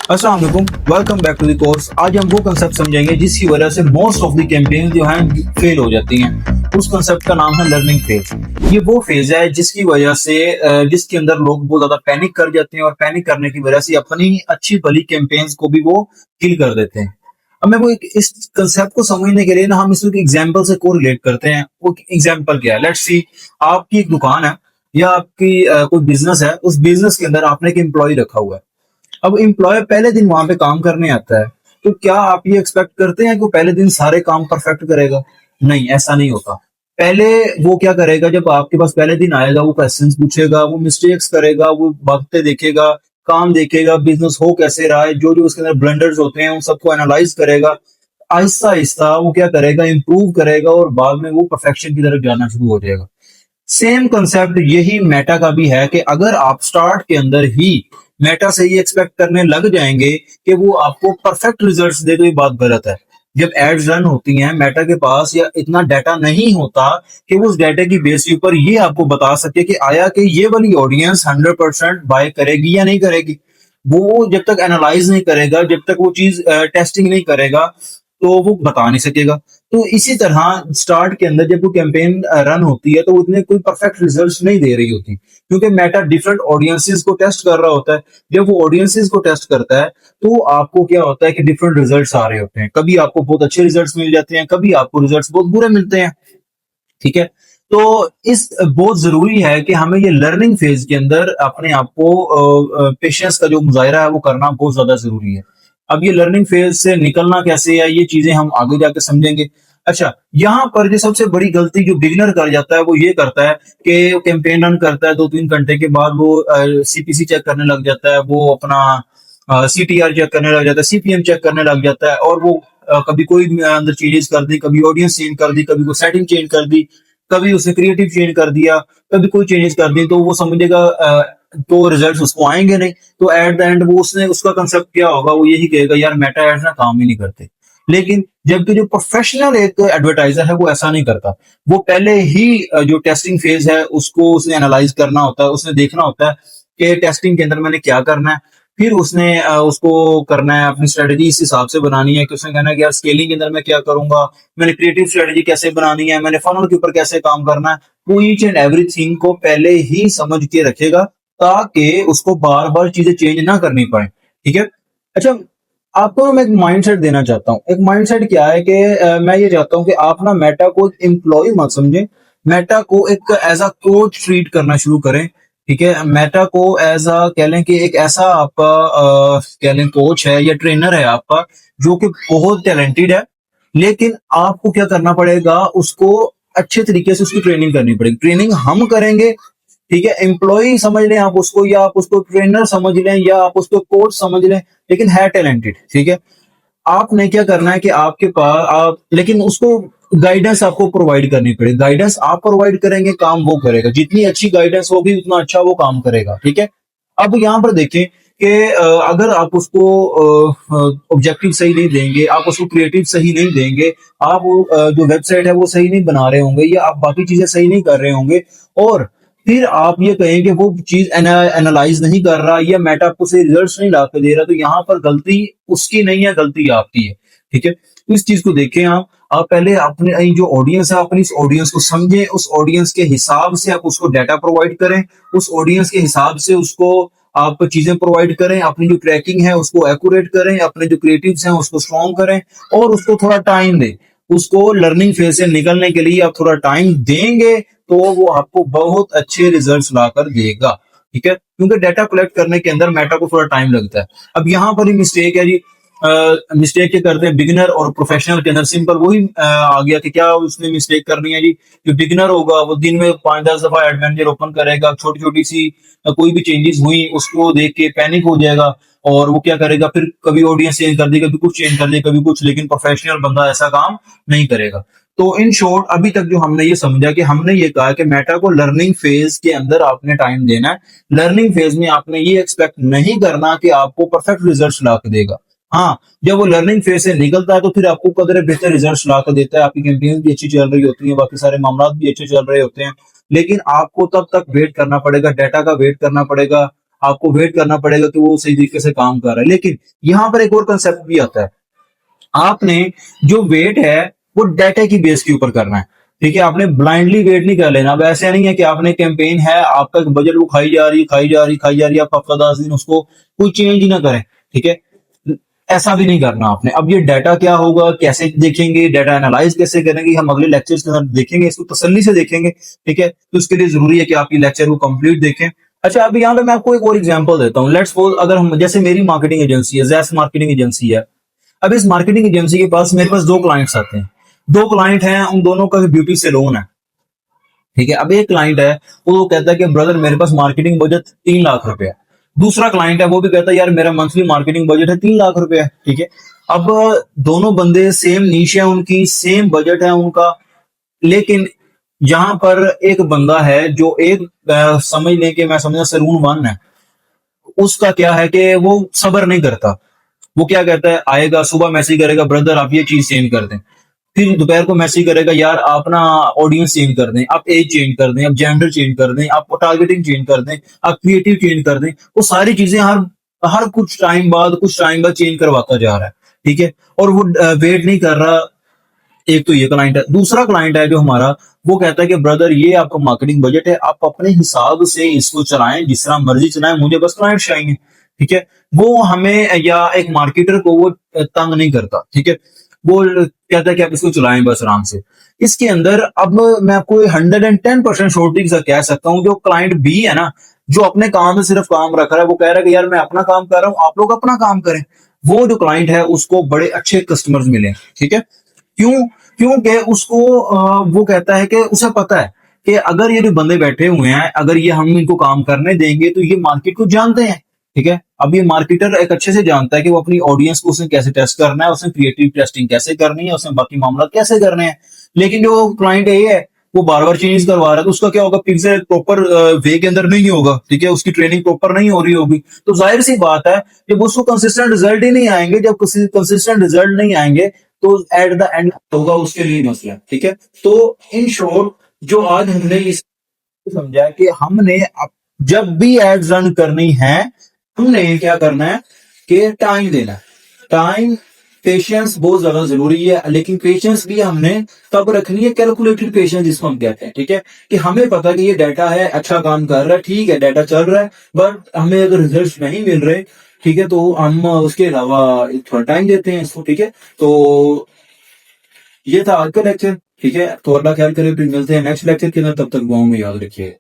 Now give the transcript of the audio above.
अस्सलाम वालेकुम, welcome back to the course. आज हम वो कंसेप्ट समझेंगे जिसकी वजह से मोस्ट ऑफ द कैंपेन जो हैं फेल हो जाती हैं। उस कंसेप्ट का नाम है लर्निंग फेज। ये वो फेज है जिसकी वजह से जिसके अंदर लोग बहुत ज्यादा पैनिक कर जाते हैं और पैनिक करने की वजह से अपनी अच्छी भली कैंपेन्स को भी वो किल कर देते हैं। अब मैं इस कंसेप्ट को समझने के लिए ना हम इसको एग्जाम्पल से को रिलेट करते हैं। वो एग्जाम्पल क्या है? लेट्स सी, आपकी एक दुकान है या आपकी कोई बिजनेस है। उस बिजनेस के अंदर आपने एक एम्प्लॉय रखा हुआ है। अब एम्प्लॉय पहले दिन वहां पे काम करने आता है, तो क्या आप ये एक्सपेक्ट करते हैं कि वो पहले दिन सारे काम परफेक्ट करेगा? नहीं, ऐसा नहीं होता। पहले वो क्या करेगा, जब आपके पास पहले दिन आएगा वो क्वेश्चंस पूछेगा, वो मिस्टेक्स करेगा, वो बातें देखेगा, काम देखेगा, बिजनेस हो कैसे रहा है, जो जो उसके अंदर ब्लंडर्स होते हैं उन सबको एनालाइज करेगा। आहिस्ता आहिस्ता वो क्या करेगा, इंप्रूव करेगा और बाद में वो परफेक्शन की तरफ जाना शुरू हो जाएगा। सेम कंसेप्ट यही मेटा का भी है कि अगर आप स्टार्ट के अंदर ही मेटा से ये एक्सपेक्ट करने लग जाएंगे कि वो आपको परफेक्ट रिजल्ट्स दे, तो ये बात गलत है। जब एड्स रन होती हैं, मेटा के पास या इतना डाटा नहीं होता कि वो उस डाटा की बेस के ऊपर ये आपको बता सके कि आया कि ये वाली ऑडियंस 100% बाय करेगी या नहीं करेगी। वो जब तक एनालाइज नहीं करेगा, जब तक वो चीज टेस्टिंग नहीं करेगा, तो वो बता नहीं सकेगा। तो इसी तरह स्टार्ट के अंदर जब वो कैंपेन रन होती है तो उसने कोई परफेक्ट रिजल्ट्स नहीं दे रही होती, क्योंकि मेटा डिफरेंट ऑडियंसेस को टेस्ट कर रहा होता है। जब वो ऑडियंसेस को टेस्ट करता है तो आपको क्या होता है कि डिफरेंट रिजल्ट्स आ रहे होते हैं। कभी आपको बहुत अच्छे रिजल्ट्स मिल जाते हैं, कभी आपको रिजल्ट्स बहुत बुरे मिलते हैं। ठीक है, तो इस बहुत जरूरी है कि हमें ये लर्निंग फेज के अंदर अपने आप को पेशेंस का जो मुजाहरा है वो करना बहुत ज्यादा जरूरी है। अब ये लर्निंग फेज से निकलना कैसे है, ये चीजें हम आगे जाके समझेंगे। अच्छा, यहाँ पर जो सबसे बड़ी गलती जो बिगिनर कर जाता है वो ये करता है कि कैंपेन रन करता है, 2-3 घंटे के बाद वो सीपीसी चेक करने लग जाता है, वो अपना सीटीआर चेक करने लग जाता है, सीपीएम चेक करने लग जाता है, और वो कभी कोई अंदर चेंजेस कर दी, कभी ऑडियंस चेंज कर दी, कभी कोई सेटिंग चेंज कर दी, कभी उसने क्रिएटिव चेंज कर दिया, कभी कोई चेंजेस कर दी, तो वो समझेगा तो रिजल्ट्स उसको आएंगे नहीं। तो एट द एंड वो उसने उसका कंसेप्ट क्या होगा, वो यही कहेगा यार मेटा एड्स ना काम ही नहीं करते। लेकिन जबकि जो प्रोफेशनल एक एडवर्टाइजर है वो ऐसा नहीं करता। वो पहले ही जो टेस्टिंग फेज है उसको उसने एनालाइज करना होता है, उसने देखना होता है कि टेस्टिंग के अंदर मैंने क्या करना है। फिर उसने उसको करना है, अपनी स्ट्रेटजी इस हिसाब से बनानी है कि उसने कहना है कि यार स्केलिंग के अंदर मैं क्या करूंगा, मैंने क्रिएटिव स्ट्रेटजी कैसे बनानी है, मैंने फनल के ऊपर कैसे काम करना है। वो ईच एंड एवरीथिंग को पहले ही समझ के रखेगा ताकि उसको बार बार चीजें चेंज ना करनी पड़े। ठीक है। अच्छा, आपको मैं एक माइंडसेट देना चाहता हूँ। एक माइंडसेट क्या है कि मैं ये चाहता हूँ कि आप ना मेटा को एक एम्प्लॉय मत समझें, मेटा को एक एज अ कोच ट्रीट करना शुरू करें। ठीक है, मेटा को एज अ कह लें कि एक ऐसा आपका कह लें कोच है या ट्रेनर है आपका, जो कि बहुत टैलेंटेड है। लेकिन आपको क्या करना पड़ेगा, उसको अच्छे तरीके से उसकी ट्रेनिंग करनी पड़ेगी। ट्रेनिंग हम करेंगे, ठीक है, एम्प्लॉय समझ लें आप उसको, या आप उसको ट्रेनर समझ लें, या आप उसको कोच समझ लें, लेकिन है टैलेंटेड। ठीक है, आपने क्या करना है कि आपके पास आप, लेकिन उसको गाइडेंस आपको प्रोवाइड करनी पड़ेगी। गाइडेंस आप प्रोवाइड करेंगे, काम वो करेगा। जितनी अच्छी गाइडेंस होगी उतना अच्छा वो काम करेगा। ठीक है। अब यहाँ पर देखें कि अगर आप उसको ऑब्जेक्टिव सही नहीं देंगे, आप उसको क्रिएटिव सही नहीं देंगे, आप जो वेबसाइट है वो सही नहीं बना रहे होंगे, या आप बाकी चीजें सही नहीं कर रहे होंगे, और फिर आप ये कहें कि वो चीज एनालाइज नहीं कर रहा या मेटा आपको सही रिजल्ट्स नहीं ला के दे रहा, तो यहाँ पर गलती उसकी नहीं है, गलती आपकी है। ठीक है, तो इस चीज को देखें आप पहले अपने जो ऑडियंस है, अपनी इस ऑडियंस को समझें, उस ऑडियंस के हिसाब से आप उसको डाटा प्रोवाइड करें, उस ऑडियंस के हिसाब से उसको आप चीजें प्रोवाइड करें, अपनी जो ट्रैकिंग है उसको एक्यूरेट करें, अपने जो क्रिएटिव्स हैं उसको स्ट्रॉन्ग करें, और उसको थोड़ा टाइम दें। उसको लर्निंग फेज से निकलने के लिए आप थोड़ा टाइम देंगे तो वो आपको बहुत अच्छे रिजल्ट्स लाकर देगा। ठीक है, क्योंकि डाटा कलेक्ट करने के अंदर मेटा को थोड़ा टाइम लगता है। अब यहाँ पर ही मिस्टेक है जी, मिस्टेक क्या करते हैं बिगिनर और प्रोफेशनल के अंदर, सिंपल वही आ गया कि क्या उसने मिस्टेक करनी है जी। जो बिगिनर होगा वो दिन में 5-10 दफा एड मैनेजर ओपन करेगा, छोटी छोटी सी कोई भी चेंजेस हुई उसको देख के पैनिक हो जाएगा, और वो क्या करेगा, फिर कभी ऑडियंस चेंज कर दे, कभी कुछ चेंज कर दे, कभी कुछ। लेकिन प्रोफेशनल बंदा ऐसा काम नहीं करेगा। तो इन शॉर्ट अभी तक जो हमने ये समझा कि हमने ये कहा कि मेटा को लर्निंग फेज के अंदर आपने टाइम देना है। लर्निंग फेज में आपने ये एक्सपेक्ट नहीं करना कि आपको परफेक्ट रिजल्ट्स ला के देगा। हाँ, जब वो लर्निंग फेज से निकलता है तो फिर आपको कदर बेहतर रिजल्ट्स ला कर देता है, आपकी कैंपेन भी अच्छी चल रही होती है, बाकी सारे मामला भी अच्छे चल रहे होते हैं। लेकिन आपको तब तक वेट करना पड़ेगा, डाटा का वेट करना पड़ेगा, आपको वेट करना पड़ेगा कि वो सही तरीके से काम कर रहा है। लेकिन यहाँ पर एक और कंसेप्ट भी आता है, आपने जो वेट है वो डाटा की बेस के ऊपर करना है। ठीक है, आपने ब्लाइंडली वेट नहीं कर लेना। अब ऐसे नहीं है कि आपने कैंपेन है, आपका बजट वो खाई जा रही खाई जा रही खाई जा रही है, आप हफ्ता 10 दिन उसको कोई चेंज ही ना करें। ठीक है, ऐसा भी नहीं करना आपने। अब ये डाटा क्या होगा, कैसे देखेंगे, डाटा एनालाइज कैसे करेंगे, हम अगले लेक्चर्स के साथ देखेंगे, इसको तसल्ली से देखेंगे। ठीक है, तो उसके लिए जरूरी है कि आप ये लेक्चर को कंप्लीट देखें। अच्छा, अभी यहाँ पे मैं आपको एक और एग्जांपल देता हूँ। लेट्स सपोज अगर हम, जैसे मेरी मार्केटिंग एजेंसी है, जैस मार्केटिंग एजेंसी है। अब इस मार्केटिंग एजेंसी के पास मेरे पास दो क्लाइंट्स आते हैं। दो क्लाइंट हैं, उन दोनों का ब्यूटी सैलून है। ठीक है, अब एक क्लाइंट है, वो कहता है कि ब्रदर मेरे पास मार्केटिंग बजट 3 लाख रुपए है। दूसरा क्लाइंट है, वो भी कहता है यार मेरा मंथली मार्केटिंग बजट है 3 लाख रुपए है। ठीक है, अब दोनों बंदे सेम नीश है, उनकी सेम बजट है उनका। लेकिन जहां पर एक बंदा है जो एक समझ लें कि मैं समझा सैलून वन है, उसका क्या है कि वो सबर नहीं करता। वो क्या कहता है, आएगा सुबह मैसेज करेगा ब्रदर आप ये चीज चेंज कर दें। फिर दोपहर को मैसेज करेगा यार आप ना ऑडियंस चेंज कर दें, आप एज चेंज कर दें, आप जेंडर चेंज कर दें, आप टारगेटिंग चेंज कर दें, आप क्रिएटिव चेंज कर दें। वो सारी चीजें हर हर कुछ टाइम बाद चेंज करवाता जा रहा है। ठीक है, और वो वेट नहीं कर रहा। एक तो ये क्लाइंट है। दूसरा क्लाइंट है जो हमारा, वो कहता है कि ब्रदर ये आपका मार्केटिंग बजट है, आप अपने हिसाब से इसको चलाएं, जिस तरह मर्जी चलाएं, मुझे बस क्लाइंट चाहिए। ठीक है, वो हमें या एक मार्केटर को वो तंग नहीं करता। ठीक है, वो कहता है कि आप इसको चलाएं बस आराम से। इसके अंदर अब मैं आपको 110% श्योरिटी के साथ कह सकता हूँ, जो क्लाइंट बी है ना, जो अपने काम में सिर्फ काम रख रहा है, वो कह रहा है कि यार मैं अपना काम कर रहा हूँ, आप लोग अपना काम करें। वो जो क्लाइंट है उसको बड़े अच्छे कस्टमर्स मिले। ठीक है, क्यों? क्योंकि उसको वो कहता है कि उसे पता है कि अगर ये जो बंदे बैठे हुए हैं, अगर ये हम इनको काम करने देंगे तो ये मार्केट को जानते हैं। ठीक है, अब ये मार्केटर एक अच्छे से जानता है कि वो अपनी ऑडियंस को उसने कैसे टेस्ट करना है, उसने क्रिएटिव टेस्टिंग कैसे करनी है, उसने बाकी मामला कैसे करने हैं। लेकिन जो क्लाइंट है वो बार बार चेंज करवा रहा है, तो उसका क्या होगा, पिक्चर प्रॉपर वे के अंदर नहीं होगा। ठीक है, उसकी ट्रेनिंग प्रॉपर नहीं हो रही होगी, तो जाहिर सी बात है जब उसको कंसिस्टेंट रिजल्ट ही नहीं आएंगे, जब कंसिस्टेंट रिजल्ट नहीं आएंगे तो एट द एंड होगा उसके लिए मसला। ठीक है, तो इन शॉर्ट जो आज हमने इस समझा है कि हमने जब भी एड्स रन करनी है, हमने क्या करना है कि टाइम देना है। टाइम, पेशेंस बहुत ज्यादा जरूरी है। लेकिन पेशेंस भी हमने तब रखनी है, कैलकुलेटेड पेशेंस जिसको हम कहते हैं। ठीक है, कि हमें पता कि ये डाटा है, अच्छा काम कर रहा है, ठीक है डाटा चल रहा है, बट हमें अगर रिजल्ट नहीं मिल रहे, ठीक है, तो हम उसके अलावा थोड़ा टाइम देते हैं इसको। ठीक है, तो ये था आज का लेक्चर। ठीक है, तो अल्लाह ख्याल करे, फिर मिलते हैं नेक्स्ट लेक्चर के अंदर। तब तक दुआओं में याद रखिए।